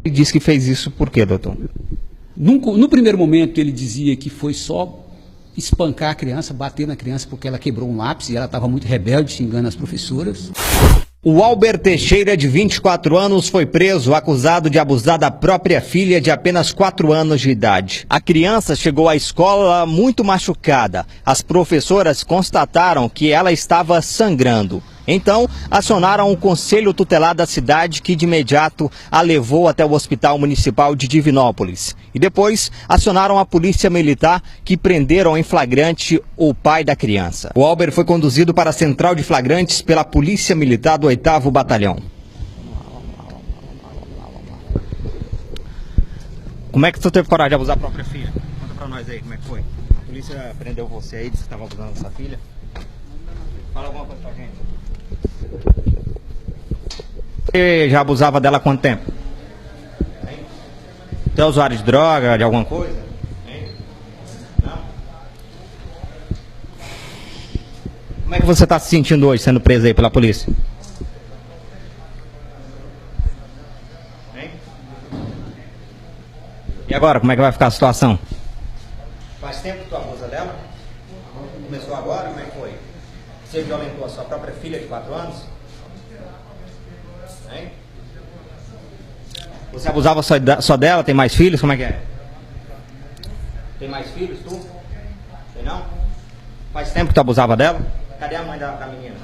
Ele disse que fez isso por quê, doutor? No primeiro momento ele dizia que foi só espancar a criança, bater na criança porque ela quebrou um lápis e ela estava muito rebelde, xingando as professoras. O Alber Teixeira, de 24 anos, foi preso acusado de abusar da própria filha de apenas 4 anos de idade. A criança chegou à escola muito machucada. As professoras constataram que ela estava sangrando. Então, acionaram o Conselho Tutelar da cidade, que de imediato a levou até o Hospital Municipal de Divinópolis. E depois, acionaram a Polícia Militar, que prenderam em flagrante o pai da criança. O Alber foi conduzido para a Central de Flagrantes pela Polícia Militar do 8º Batalhão. Como é que você teve coragem de abusar da própria filha? Conta pra nós aí, como é que foi? A polícia prendeu você aí, disse que estava abusando da sua filha. Fala alguma coisa pra gente. Você já abusava dela há quanto tempo? Você é usuário de droga, de alguma coisa? Não? Como é que você está se sentindo hoje, sendo preso aí pela polícia? E agora, como é que vai ficar a situação? Faz tempo que tu abusa dela? Começou agora? Como é que foi? Você violentou a sua própria filha de 4 anos? Hein? Você abusava só dela? Tem mais filhos? Como é que é? Tem mais filhos, tu? Tem não? Faz tempo que tu abusava dela? Cadê a mãe da menina?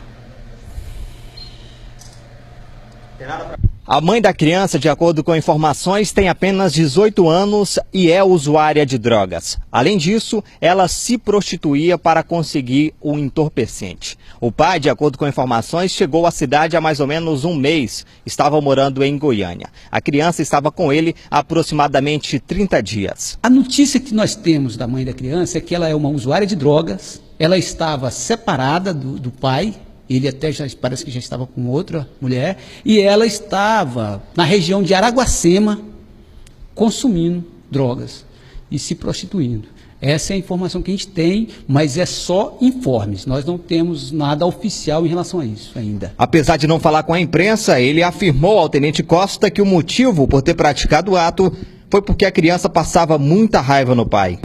Tem nada pra... A mãe da criança, de acordo com informações, tem apenas 18 anos e é usuária de drogas. Além disso, ela se prostituía para conseguir o entorpecente. O pai, de acordo com informações, chegou à cidade há mais ou menos um mês. Estava morando em Goiânia. A criança estava com ele há aproximadamente 30 dias. A notícia que nós temos da mãe da criança é que ela é uma usuária de drogas. Ela estava separada do pai. Ele até parece que já estava com outra mulher, e ela estava na região de Araguacema consumindo drogas e se prostituindo. Essa é a informação que a gente tem, mas é só informes. Nós não temos nada oficial em relação a isso ainda. Apesar de não falar com a imprensa, ele afirmou ao Tenente Costa que o motivo por ter praticado o ato foi porque a criança passava muita raiva no pai.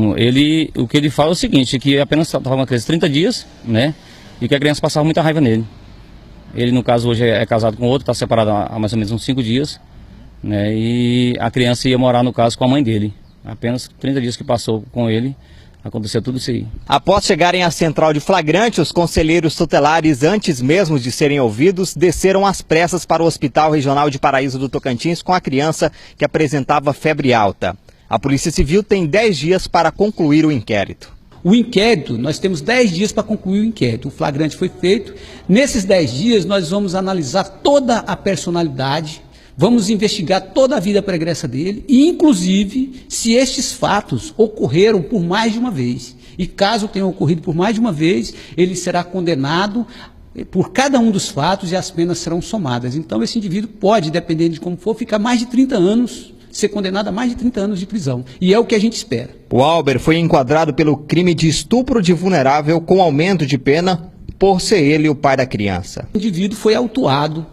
O que ele fala é o seguinte, que apenas estava uma criança de 30 dias, né? E que a criança passava muita raiva nele. Ele, no caso, hoje é casado com outro, está separado há mais ou menos uns 5 dias, né? E a criança ia morar, no caso, com a mãe dele. Apenas 30 dias que passou com ele, aconteceu tudo isso aí. Após chegarem à central de flagrante, os conselheiros tutelares, antes mesmo de serem ouvidos, desceram às pressas para o Hospital Regional de Paraíso do Tocantins com a criança que apresentava febre alta. A Polícia Civil tem 10 dias para concluir o inquérito. O inquérito, nós temos 10 dias para concluir o inquérito. O flagrante foi feito. Nesses 10 dias, nós vamos analisar toda a personalidade, vamos investigar toda a vida pregressa dele, e inclusive se estes fatos ocorreram por mais de uma vez. E caso tenham ocorrido por mais de uma vez, ele será condenado por cada um dos fatos e as penas serão somadas. Então esse indivíduo pode, dependendo de como for, ficar mais de 30 anos, ser condenado a mais de 30 anos de prisão. E é o que a gente espera. O Alber foi enquadrado pelo crime de estupro de vulnerável com aumento de pena por ser ele o pai da criança. O indivíduo foi autuado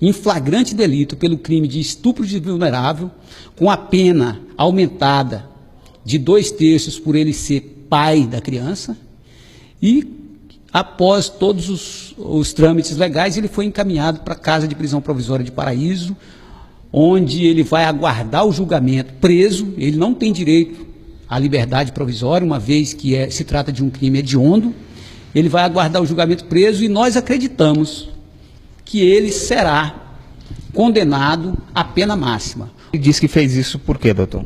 em flagrante delito pelo crime de estupro de vulnerável, com a pena aumentada de 2/3 por ele ser pai da criança, e após todos os trâmites legais, ele foi encaminhado para a Casa de Prisão Provisória de Paraíso, onde ele vai aguardar o julgamento preso. Ele não tem direito à liberdade provisória, uma vez que se trata de um crime hediondo. Ele vai aguardar o julgamento preso e nós acreditamos que ele será condenado à pena máxima. Ele disse que fez isso por quê, doutor?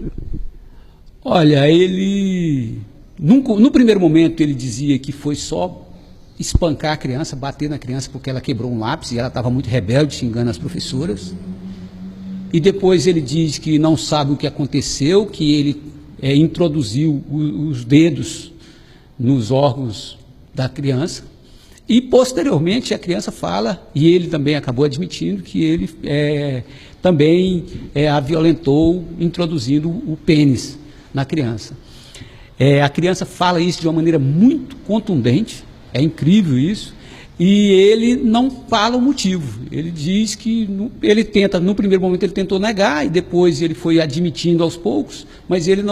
Olha, ele... No primeiro momento ele dizia que foi só espancar a criança, bater na criança porque ela quebrou um lápis e ela estava muito rebelde, xingando as professoras. E depois ele diz que não sabe o que aconteceu, que ele introduziu os dedos nos órgãos da criança. E posteriormente a criança fala, e ele também acabou admitindo, que ele também a violentou introduzindo o pênis na criança. A criança fala isso de uma maneira muito contundente, é incrível isso. E ele não fala o motivo. Ele diz que ele tenta, no primeiro momento ele tentou negar e depois ele foi admitindo aos poucos, mas ele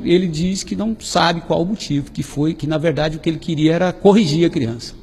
ele diz que não sabe qual o motivo, que na verdade o que ele queria era corrigir a criança.